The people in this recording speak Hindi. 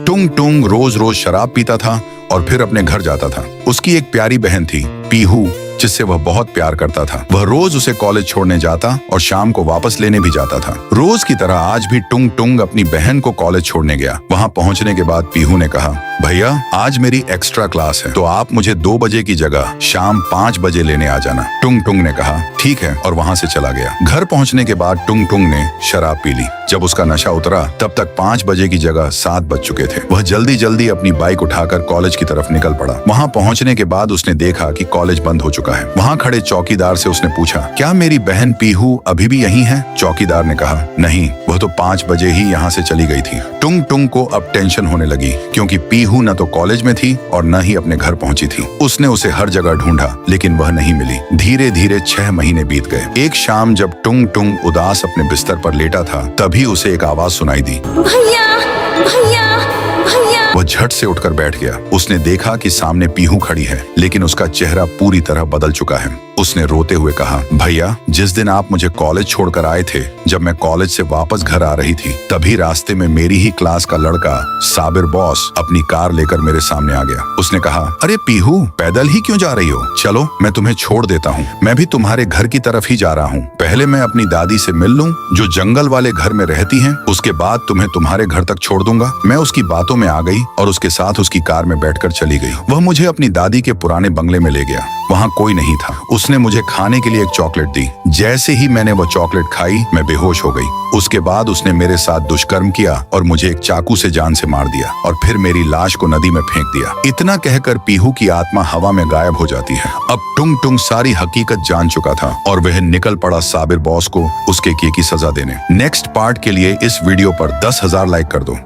टुंग टुंग रोज रोज शराब पीता था और फिर अपने घर जाता था। उसकी एक प्यारी बहन थी, पीहू, जिससे वह बहुत प्यार करता था। वह रोज उसे कॉलेज छोड़ने जाता और शाम को वापस लेने भी जाता था। रोज की तरह आज भी टुंग टुंग अपनी बहन को कॉलेज छोड़ने गया। वहां पहुंचने के बाद पीहू ने कहा, भैया आज मेरी एक्स्ट्रा क्लास है, तो आप मुझे 2 बजे की जगह शाम 5 बजे लेने आ जाना। टुंग टुंग ने कहा, ठीक है, और वहां से चला गया। घर पहुंचने के बाद टुंग टुंग ने शराब पी ली। जब उसका नशा उतरा तब तक 5 बजे की जगह 7 बज चुके थे। वह जल्दी जल्दी अपनी बाइक उठाकर कॉलेज की तरफ निकल पड़ा। वहां पहुंचने के बाद उसने देखा कि कॉलेज बंद हो चुका है। वहां खड़े चौकीदार से उसने पूछा, क्या मेरी बहन पीहू अभी भी यहीं है? चौकीदार ने कहा, नहीं, वह तो 5 बजे ही यहाँ से चली गई थी। टुंग टुंग को अब टेंशन होने लगी, क्योंकि पीहू न तो कॉलेज में थी और न ही अपने घर पहुंची थी। उसने उसे हर जगह ढूंढा, लेकिन वह नहीं मिली। धीरे धीरे 6 महीने बीत गए। एक शाम जब टुंग टुंग उदास अपने बिस्तर पर लेटा था, तभी उसे एक आवाज सुनाई दी, भैया भैया भैया। वह झट से उठकर बैठ गया। उसने देखा कि सामने पीहू खड़ी है, लेकिन उसका चेहरा पूरी तरह बदल चुका है। उसने रोते हुए कहा, भैया, जिस दिन आप मुझे कॉलेज छोड़कर आए थे, जब मैं कॉलेज से वापस घर आ रही थी, तभी रास्ते में मेरी ही क्लास का लड़का साबिर बॉस अपनी कार लेकर मेरे सामने आ गया। उसने कहा, अरे पीहू, पैदल ही क्यों जा रही हो? चलो मैं तुम्हें छोड़ देता हूँ। मैं भी तुम्हारे घर की तरफ ही जा रहा हूँ। पहले मैं अपनी दादी से मिल लूं, जो जंगल वाले घर में रहती हैं। उसके बाद तुम्हें तुम्हारे घर तक छोड़ दूंगा। मैं उसकी बातों में आ गई और उसके साथ उसकी कार में बैठकर चली गई। वह मुझे अपनी दादी के पुराने बंगले में ले गया। वहाँ कोई नहीं था। उसने मुझे खाने के लिए एक चॉकलेट दी। जैसे ही मैंने वो चॉकलेट खाई, मैं बेहोश हो गई। उसके बाद उसने मेरे साथ दुष्कर्म किया और मुझे एक चाकू से जान से मार दिया और फिर मेरी लाश को नदी में फेंक दिया। इतना कहकर पीहू की आत्मा हवा में गायब हो जाती है। अब टुंग टुंग सारी हकीकत जान चुका था और वह निकल पड़ा साबिर बॉस को उसके किए की सजा देने। नेक्स्ट पार्ट के लिए इस वीडियो पर 10,000 लाइक कर दो।